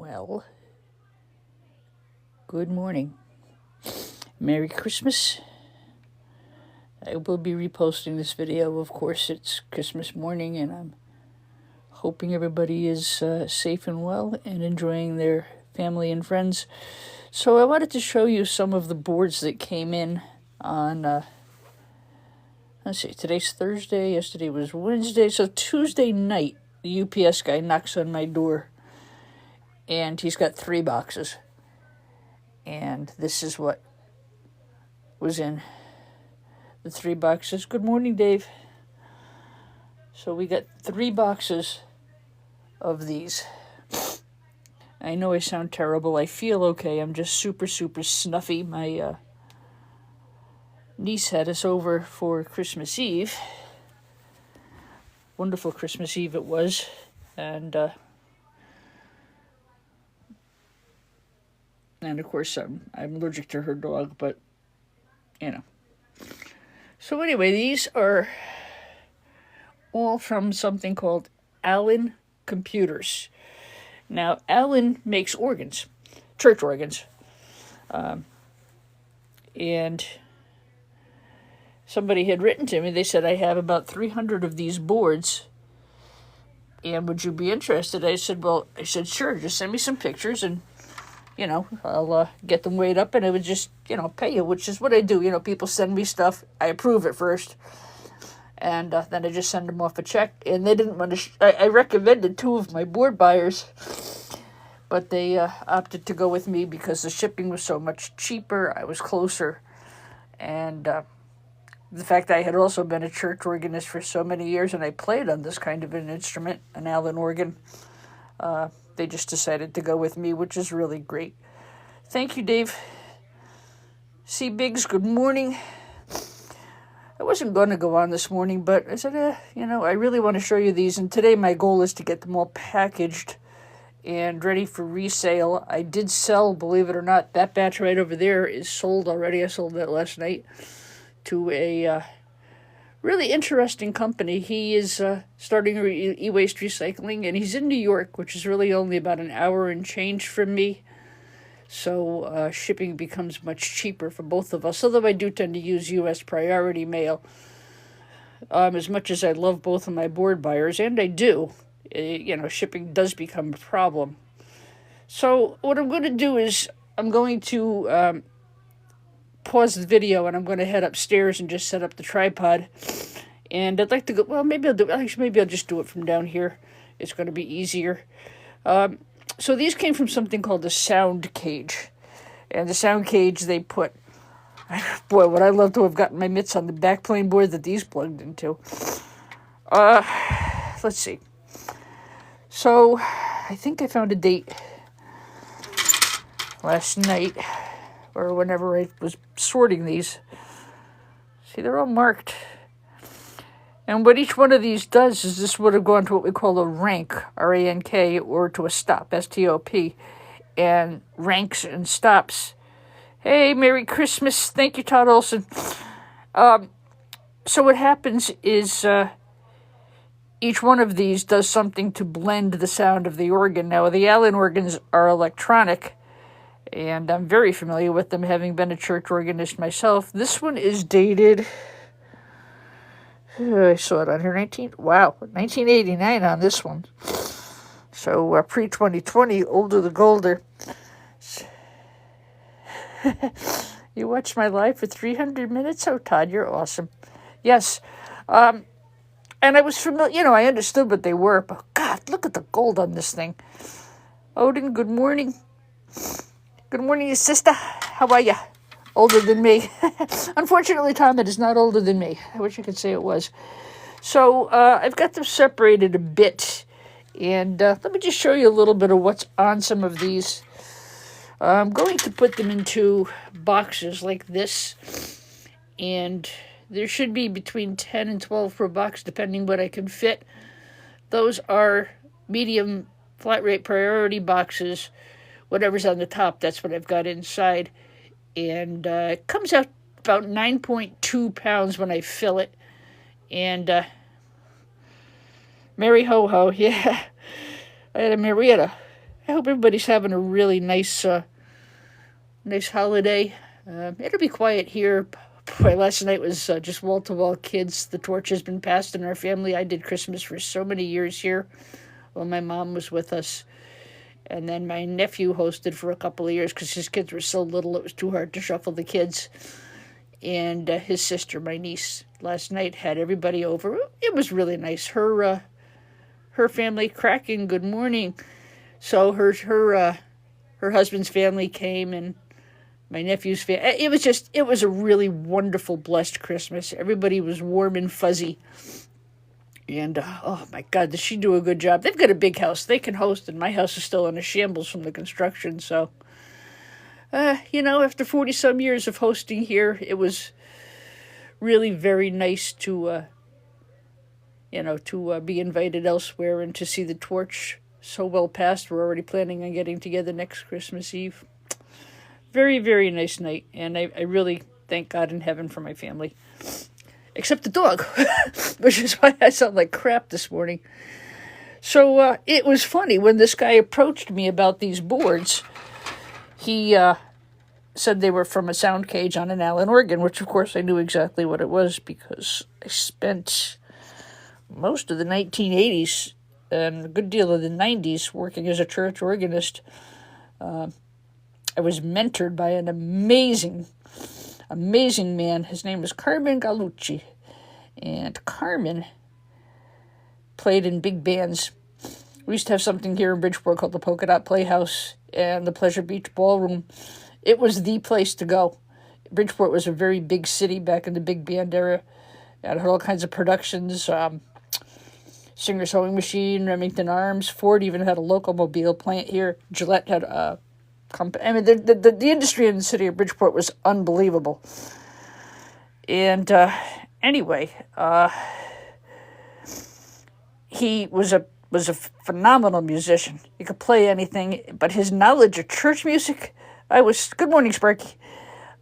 Well, good morning. Merry Christmas. I will be reposting this video. Of course, it's Christmas morning, and I'm hoping everybody is safe and well and enjoying their family and friends. So I wanted to show you some of the boards that came in on, let's see, today's Thursday, yesterday was Wednesday. So Tuesday night, the UPS guy knocks on my door, and he's got 3 boxes. And this is what was in the 3 boxes. Good morning, Dave. So we got 3 boxes of these. I know I sound terrible. I feel okay. I'm just super snuffy. My niece had us over for Christmas Eve. Wonderful Christmas Eve it was. And of course, I'm allergic to her dog, but, you know. So anyway, these are all from something called Allen Computers. Now, Allen makes organs, church organs. And somebody had written to me, they said, I have about 300 of these boards, and would you be interested? I said, sure, just send me some pictures, and I'll get them weighed up, and I would just, pay you, which is what I do. People send me stuff. I approve it first, and then I just send them off a check. And they didn't want to, I recommended 2 of my board buyers, but they opted to go with me because the shipping was so much cheaper. I was closer, and the fact that I had also been a church organist for so many years, and I played on this kind of an instrument, an Allen organ, they just decided to go with me, which is really great. Thank you, Dave. C. Biggs, good morning. I wasn't going to go on this morning, but I said, I really want to show you these. And today my goal is to get them all packaged and ready for resale. I did sell, believe it or not, that batch right over there is sold already. I sold that last night to a really interesting company. He is starting e-waste recycling, and he's in New York, which is really only about an hour and change from me. So shipping becomes much cheaper for both of us, although I do tend to use U.S. priority mail. As much as I love both of my board buyers, and I do, shipping does become a problem. So what I'm going to do is I'm going to pause the video, and I'm going to head upstairs and just set up the tripod. And I'd like to go, well, maybe I'll just do it from down here. It's going to be easier. So these came from something called a sound cage. And the sound cage, they put, boy, would I love to have gotten my mitts on the backplane board that these plugged into. Let's see. So I think I found a date last night, or whenever I was sorting these. See, they're all marked. And what each one of these does is this would have gone to what we call a rank, R-A-N-K, or to a stop, S-T-O-P. And ranks and stops. Hey, Merry Christmas. Thank you, Todd Olson. So what happens is each one of these does something to blend the sound of the organ. Now, the Allen organs are electronic, and I'm very familiar with them, having been a church organist myself. This one is dated, I saw it on here, 1989 on this one. So pre-2020, older the golder. You watched my live for 300 minutes? Oh, Todd, you're awesome. Yes. And I was familiar, I understood what they were, but God, look at the gold on this thing. Odin, good morning. Good morning, your sister. How are you? Older than me. Unfortunately, Tom, it is not older than me. I wish I could say it was. So I've got them separated a bit. And let me just show you a little bit of what's on some of these. I'm going to put them into boxes like this. And there should be between 10 and 12 per box, depending what I can fit. Those are medium flat rate priority boxes. Whatever's on the top, that's what I've got inside. And it comes out about 9.2 pounds when I fill it. And Mary Ho Ho, yeah. I had a Marietta. I hope everybody's having a really nice holiday. It'll be quiet here. Boy, last night was just wall-to-wall kids. The torch has been passed in our family. I did Christmas for so many years here while my mom was with us. And then my nephew hosted for a couple of years because his kids were so little it was too hard to shuffle the kids. And his sister, my niece, last night had everybody over. It was really nice. Her family cracking. Good morning. So her husband's family came, and my nephew's family. It was a really wonderful, blessed Christmas. Everybody was warm and fuzzy. And, oh my God, does she do a good job? They've got a big house. They can host, and my house is still in a shambles from the construction. So, after 40-some years of hosting here, it was really very nice to be invited elsewhere and to see the torch so well passed. We're already planning on getting together next Christmas Eve. Very, very nice night, and I really thank God in heaven for my family. Except the dog, which is why I sound like crap this morning. So it was funny when this guy approached me about these boards. He said they were from a sound cage on an Allen organ, which of course I knew exactly what it was because I spent most of the 1980s and a good deal of the 90s working as a church organist. I was mentored by an amazing man. His name was Carmen Gallucci. And Carmen played in big bands. We used to have something here in Bridgeport called the Polka Dot Playhouse and the Pleasure Beach Ballroom. It was the place to go. Bridgeport was a very big city back in the big band era. It had all kinds of productions. Singer Sewing Machine, Remington Arms. Ford even had a locomobile plant here. Gillette had a company. I mean, the industry in the city of Bridgeport was unbelievable. And anyway, he was a phenomenal musician. He could play anything, but his knowledge of church music, good morning, Sparky.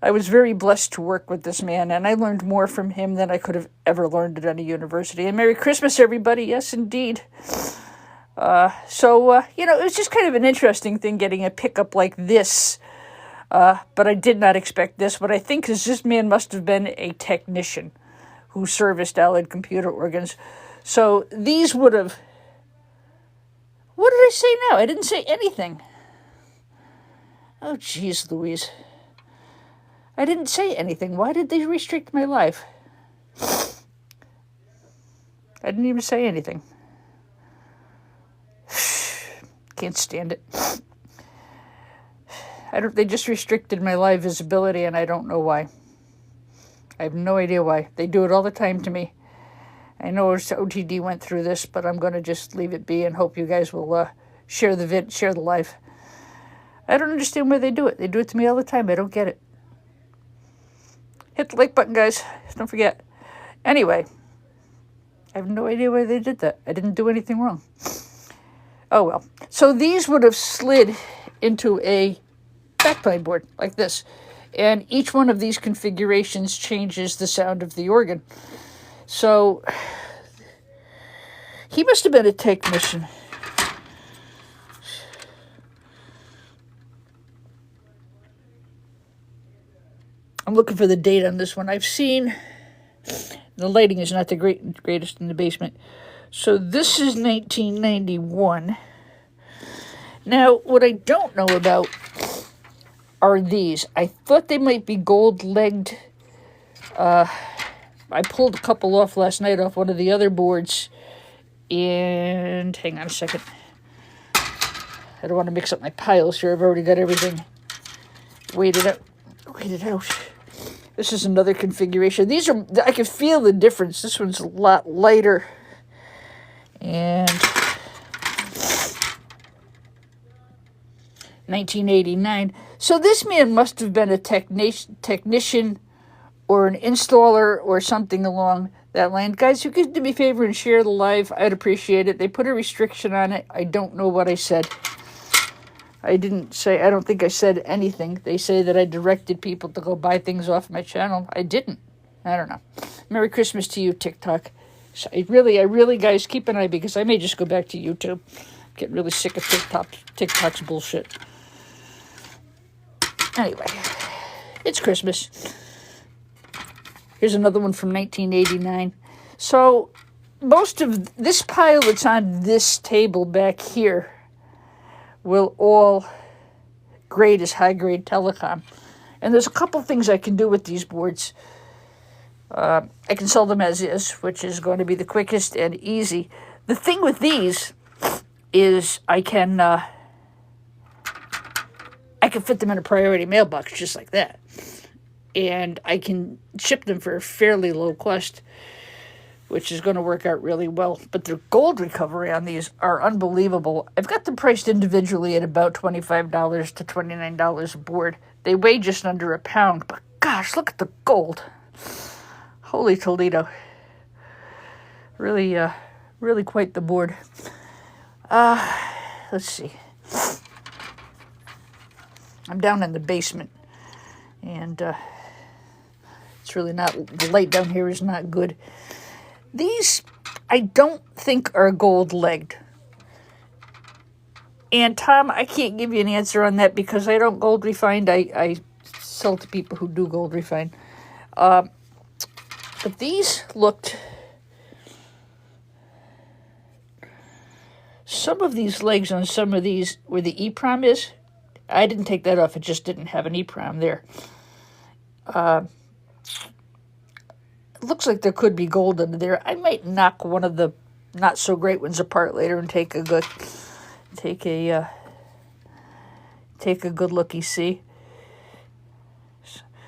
I was very blessed to work with this man, and I learned more from him than I could have ever learned at any university. And Merry Christmas, everybody. Yes, indeed. So it was just kind of an interesting thing getting a pickup like this. But I did not expect this. What I think is this man must have been a technician who serviced Allied computer organs. So these would have... What did I say now? I didn't say anything. Oh, geez, Louise. I didn't say anything. Why did they restrict my life? I didn't even say anything. Can't stand it. They just restricted my live visibility, and I don't know why. I have no idea why. They do it all the time to me. I know OTD went through this, but I'm going to just leave it be and hope you guys will share the live. I don't understand why they do it. They do it to me all the time. I don't get it. Hit the like button, guys. Don't forget. Anyway, I have no idea why they did that. I didn't do anything wrong. Oh, well. So these would have slid into a backplane board like this. And each one of these configurations changes the sound of the organ. So he must have been a technician. I'm looking for the date on this one. I've seen the lighting is not the greatest in the basement. So this is 1991. Now, what I don't know about are these. I thought they might be gold-legged. I pulled a couple off last night off one of the other boards. And hang on a second. I don't want to mix up my piles here. I've already got everything weighted out. This is another configuration. I can feel the difference. This one's a lot lighter. And 1989. So this man must have been a technician or an installer or something along that line. Guys, you could do me a favor and share the live. I'd appreciate it. They put a restriction on it. I don't know what I said. I don't think I said anything. They say that I directed people to go buy things off my channel. I didn't. I don't know. Merry Christmas to you, TikTok. So I really, guys, keep an eye because I may just go back to YouTube. Getting really sick of TikTok's bullshit. Anyway, it's Christmas. Here's another one from 1989. So most of this pile that's on this table back here will all grade as high-grade telecom. And there's a couple things I can do with these boards. I can sell them as is, which is going to be the quickest and easy. The thing with these is I can fit them in a priority mailbox just like that. And I can ship them for a fairly low cost, which is going to work out really well. But the gold recovery on these are unbelievable. I've got them priced individually at about $25 to $29 a board. They weigh just under a pound, but gosh, look at the gold. Holy Toledo. Really, really quite the board. Let's see. I'm down in the basement, and it's really not, the light down here is not good. These, I don't think are gold-legged. And Tom, I can't give you an answer on that because I don't gold refine. I sell to people who do gold refine. But these looked, some of these legs on some of these, where the EEPROM is, I didn't take that off. It just didn't have an EEPROM there. It looks like there could be gold under there. I might knock one of the not so great ones apart later and take a good looky see.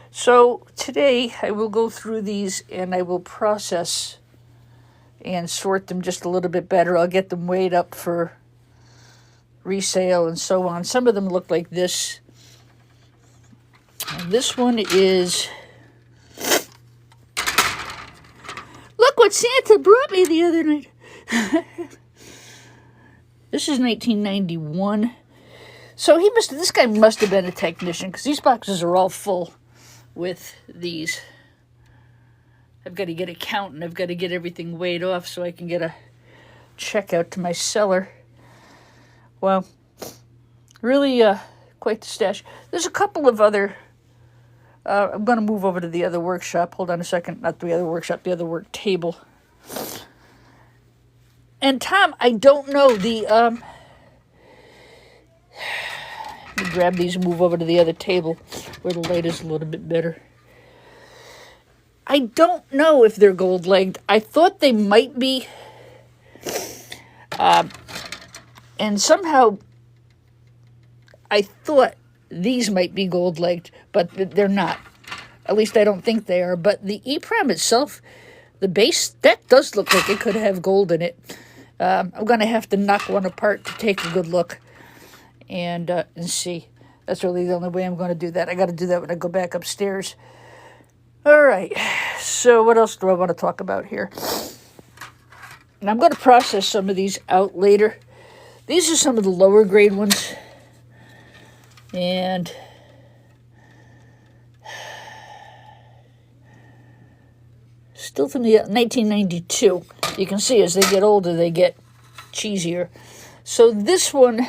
So today I will go through these and I will process and sort them just a little bit better. I'll get them weighed up for resale and so on. Some of them look like this. And this one is, look what Santa brought me the other night. This is 1991. So this guy must have been a technician because these boxes are all full with these. I've got to get a count and I've got to get everything weighed off so I can get a check out to my seller. Well, really quite the stash. There's a couple of other, I'm going to move over to the other workshop. Hold on a second. Not the other workshop, the other work table. And Tom, I don't know let me grab these and move over to the other table where the light is a little bit better. I don't know if they're gold-legged. I thought they might be. And somehow I thought these might be gold-legged, but they're not. At least I don't think they are. But the EEPROM itself, the base, that does look like it could have gold in it. I'm going to have to knock one apart to take a good look and see. That's really the only way I'm going to do that. I got to do that when I go back upstairs. All right, so what else do I want to talk about here? And I'm going to process some of these out later. These are some of the lower grade ones. And still from the 1992. You can see as they get older, they get cheesier. So this one,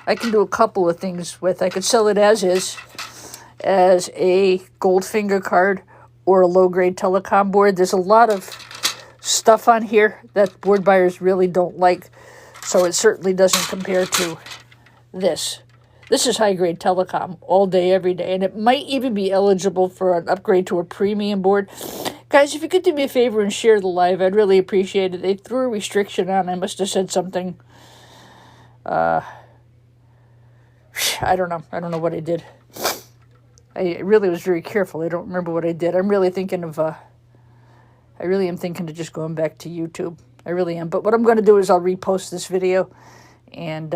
I can do a couple of things with. I could sell it as is, as a Goldfinger card or a low-grade telecom board. There's a lot of stuff on here that board buyers really don't like, so it certainly doesn't compare to this. This is high-grade telecom all day, every day, and it might even be eligible for an upgrade to a premium board. Guys, if you could do me a favor and share the live, I'd really appreciate it. They threw a restriction on. I must have said something. I don't know. I don't know what I did. I really was very careful. I don't remember what I did. I'm really thinking of, I really am thinking of just going back to YouTube. I really am. But what I'm going to do is I'll repost this video and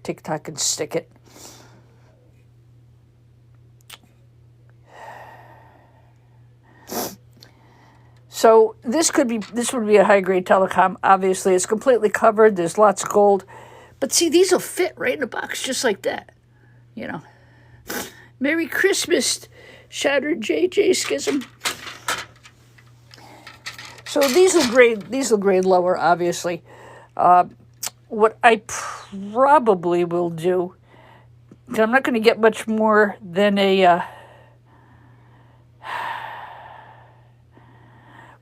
TikTok and stick it. So this would be a high-grade telecom. Obviously, it's completely covered. There's lots of gold. But see, these will fit right in a box just like that. You know. Merry Christmas, Shattered JJ Schism. So these will grade lower, obviously. what I probably will do, 'cause I'm not going to get much more than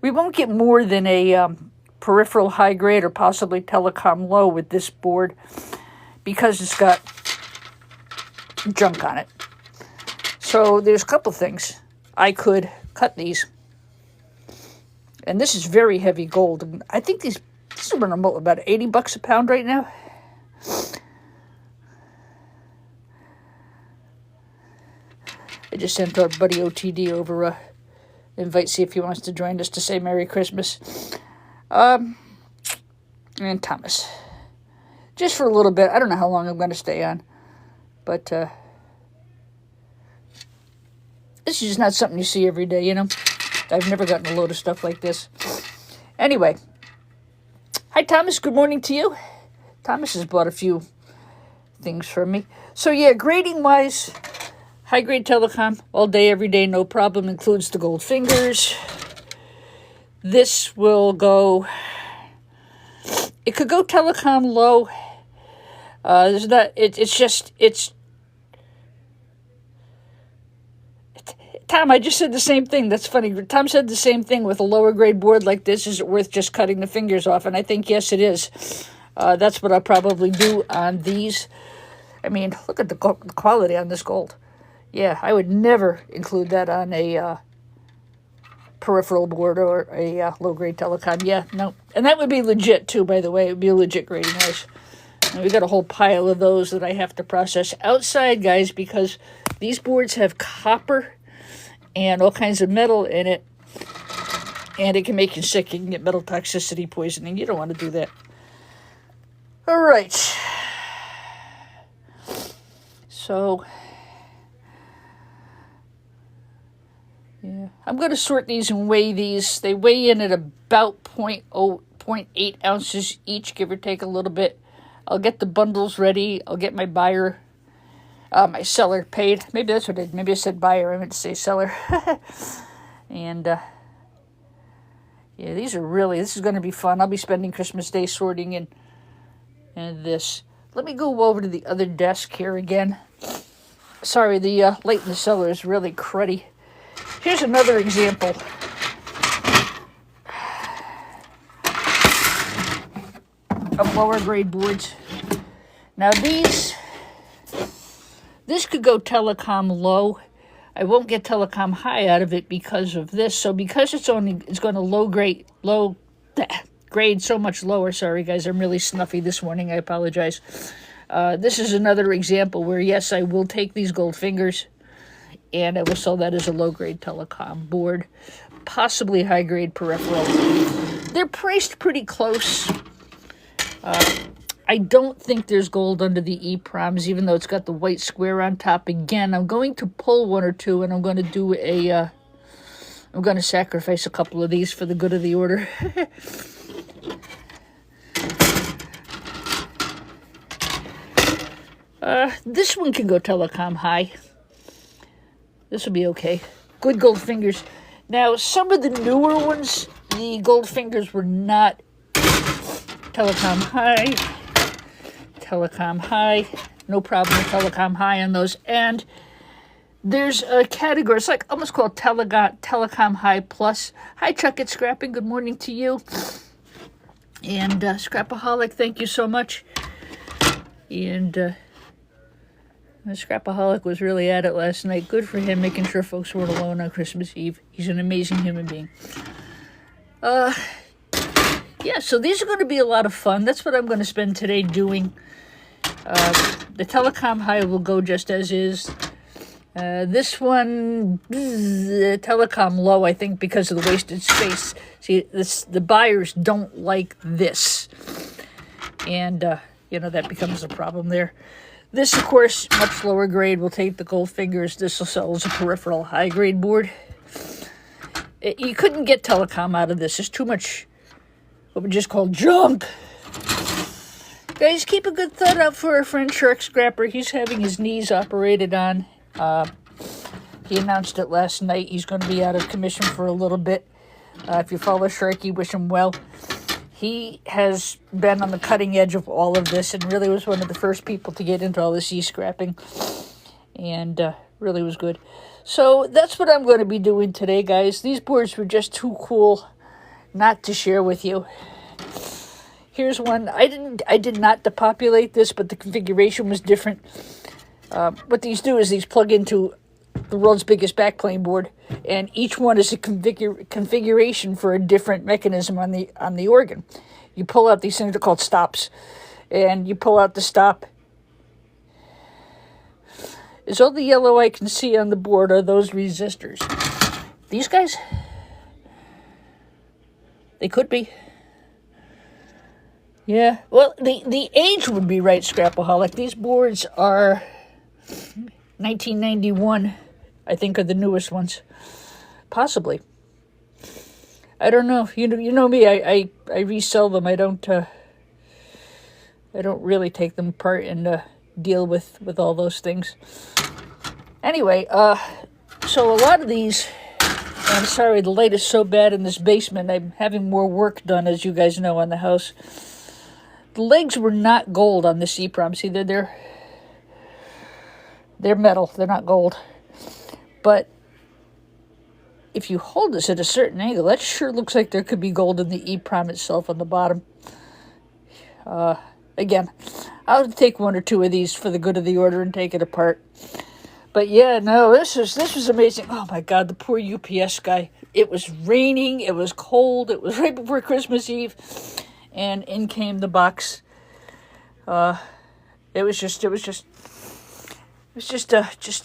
we won't get more than a peripheral high grade or possibly telecom low with this board because it's got junk on it. So there's a couple things. I could cut these. And this is very heavy gold. I think this is about $80 a pound right now. I just sent our buddy OTD over a invite, see if he wants to join us to say Merry Christmas. And Thomas. Just for a little bit. I don't know how long I'm going to stay on. But this is just not something you see every day, you know. I've never gotten a load of stuff like this. Anyway. Hi, Thomas. Good morning to you. Thomas has bought a few things from me. So, yeah, grading-wise, high-grade telecom, all day, every day, no problem. Includes the gold fingers. This will go... It could go telecom low. There's not... It's... Tom, I just said the same thing. That's funny. Tom said the same thing with a lower grade board like this. Is it worth just cutting the fingers off? And I think, yes, it is. That's what I'll probably do on these. I mean, look at the quality on this gold. Yeah, I would never include that on a peripheral board or a low-grade telecom. Yeah, no. And that would be legit, too, by the way. It would be a legit grading-wise. And we've got a whole pile of those that I have to process outside, guys, because these boards have copper and all kinds of metal in it, and it can make you sick. You can get metal toxicity poisoning. You don't want to do that. All right. So, yeah, I'm going to sort these and weigh these. They weigh in at about 0.8 ounces each, give or take a little bit. I'll get the bundles ready. I'll get my buyer... my seller paid. Maybe that's what I did. Maybe I said buyer. I meant to say seller. And, yeah, this is going to be fun. I'll be spending Christmas Day sorting and this. Let me go over to the other desk here again. Sorry, the light in the cellar is really cruddy. Here's another example. Of lower grade boards. Now this could go telecom low. I won't get telecom high out of it because of this. So because it's going to grade so much lower. Sorry guys, I'm really snuffy this morning. I apologize. This is another example where yes, I will take these gold fingers and I will sell that as a low grade telecom board, possibly high grade peripheral. They're priced pretty close. I don't think there's gold under the EPROMs, even though it's got the white square on top. Again, I'm going to pull one or two, and I'm going to do I'm going to sacrifice a couple of these for the good of the order. This one can go telecom high. This will be okay. Good gold fingers. Now, some of the newer ones, the gold fingers were not telecom high. Telecom high, no problem with telecom high on those. And there's a category, it's like almost called telecom high plus. Hi Chuck, it's Scrapping, good morning to you. And Scrapaholic, thank you so much. And the Scrapaholic was really at it last night. Good for him, making sure folks weren't alone on Christmas Eve. He's an amazing human being. Yeah, so these are going to be a lot of fun. That's what I'm going to spend today doing. The telecom high will go just as is. This one, telecom low, I think, because of the wasted space. See, the buyers don't like this. And, that becomes a problem there. This, of course, much lower grade. We'll take the gold fingers. This will sell as a peripheral high grade board. You couldn't get telecom out of this. There's too much what we just call junk. Guys, keep a good thought out for our friend Shark Scrapper. He's having his knees operated on. He announced it last night. He's going to be out of commission for a little bit. If you follow Sharky, wish him well. he has been on the cutting edge of all of this and really was one of the first people to get into all this e-scrapping, and really was good. So that's what I'm going to be doing today, guys. These boards were just too cool not to share with you. Here's one. I did not depopulate this, but the configuration was different. What these do is these plug into the world's biggest backplane board, and each one is a configuration for a different mechanism on the organ. You pull out these things, they're called stops, and you pull out the stop. Is all the yellow I can see on the board are those resistors. These guys, they could be. Yeah, well, the age would be right, Scrapaholic. These boards are 1991, I think, are the newest ones. Possibly. I don't know. You know me. I resell them. I don't really take them apart and deal with all those things. Anyway, so a lot of these. I'm sorry, the light is so bad in this basement. I'm having more work done, as you guys know, on the house. The legs were not gold on this EEPROM. See, they're metal. They're not gold. But if you hold this at a certain angle, that sure looks like there could be gold in the EEPROM itself on the bottom. Again, I'll take one or two of these for the good of the order and take it apart. But yeah, no, this was amazing. Oh my God, the poor UPS guy. It was raining. It was cold. It was right before Christmas Eve. And in came the box. It was just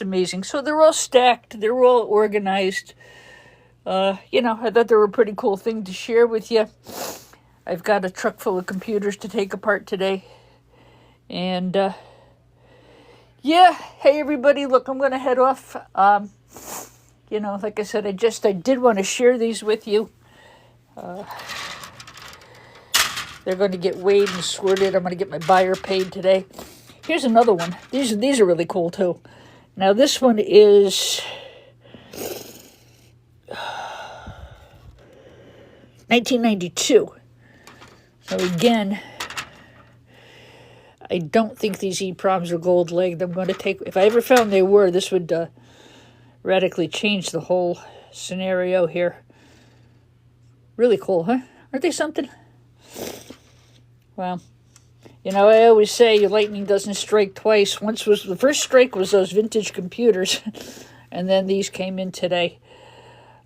amazing. So they're all stacked. They're all organized. I thought they were a pretty cool thing to share with you. I've got a truck full of computers to take apart today. And, yeah. Hey, everybody. Look, I'm going to head off. Like I said, I did want to share these with you. They're going to get weighed and sorted. I'm going to get my buyer paid today. Here's another one. These are really cool, too. Now, this one is 1992. So, again, I don't think these EEPROMs are gold-legged. I'm going to take... If I ever found they were, this would radically change the whole scenario here. Really cool, huh? Aren't they something? Well, I always say lightning doesn't strike twice. The first strike was those vintage computers, and then these came in today.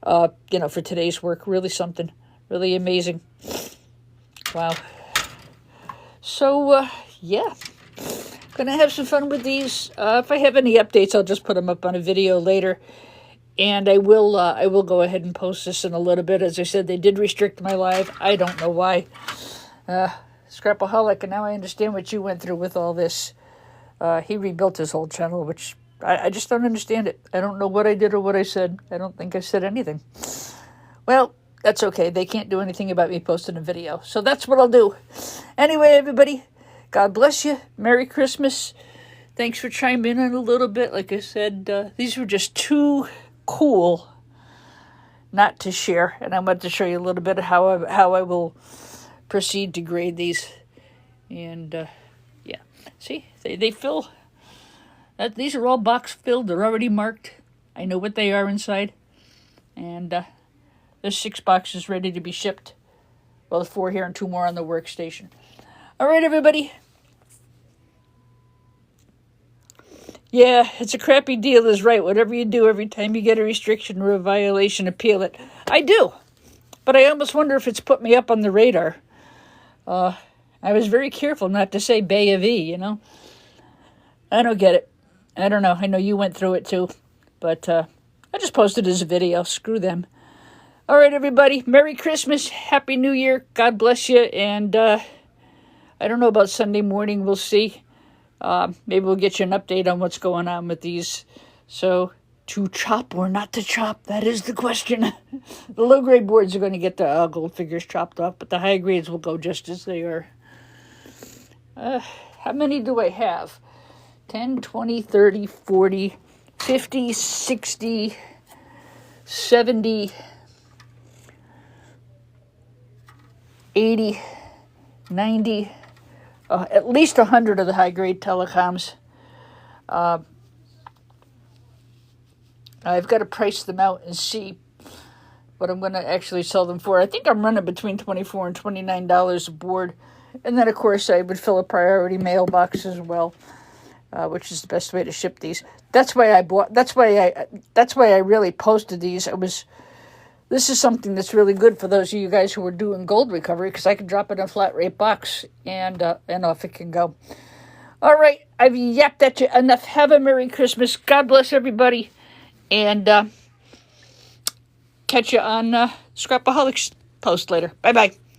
For today's work, really something, really amazing. Wow. So yeah, gonna have some fun with these. If I have any updates, I'll just put them up on a video later, and I will go ahead and post this in a little bit. As I said, they did restrict my live. I don't know why. Scrapaholic, and now I understand what you went through with all this. He rebuilt his whole channel, which I just don't understand it. I don't know what I did or what I said. I don't think I said anything. Well, that's okay. They can't do anything about me posting a video. So that's what I'll do. Anyway, everybody, God bless you. Merry Christmas. Thanks for chiming in a little bit. Like I said, these were just too cool not to share. And I wanted to show you a little bit of how I will proceed to grade these. And yeah, see, they fill. These are all box filled. They're already marked. I know what they are inside. And there's 6 boxes ready to be shipped. Well, 4 here and 2 more on the workstation. All right, everybody. Yeah, it's a crappy deal is right. Whatever you do, every time you get a restriction or a violation, appeal it. I do. But I almost wonder if it's put me up on the radar. I was very careful not to say Bay of E, I don't get it. I don't know. I know you went through it too. But I just posted it as a video. Screw them. All right, everybody. Merry Christmas. Happy New Year. God bless you. And I don't know about Sunday morning. We'll see. Maybe we'll get you an update on what's going on with these. So, to chop or not to chop? That is the question. The low-grade boards are going to get the gold figures chopped off, but the high grades will go just as they are. How many do I have? 10, 20, 30, 40, 50, 60, 70, 80, 90, at least 100 of the high-grade telecoms. I've got to price them out and see what I'm going to actually sell them for. I think I'm running between $24 and $29 a board. And then, of course, I would fill a priority mailbox as well, which is the best way to ship these. That's why I really posted these. This is something that's really good for those of you guys who are doing gold recovery, because I can drop it in a flat rate box and off it can go. All right, I've yapped at you enough. Have a Merry Christmas. God bless everybody. And catch you on Scrapaholics post later. Bye-bye.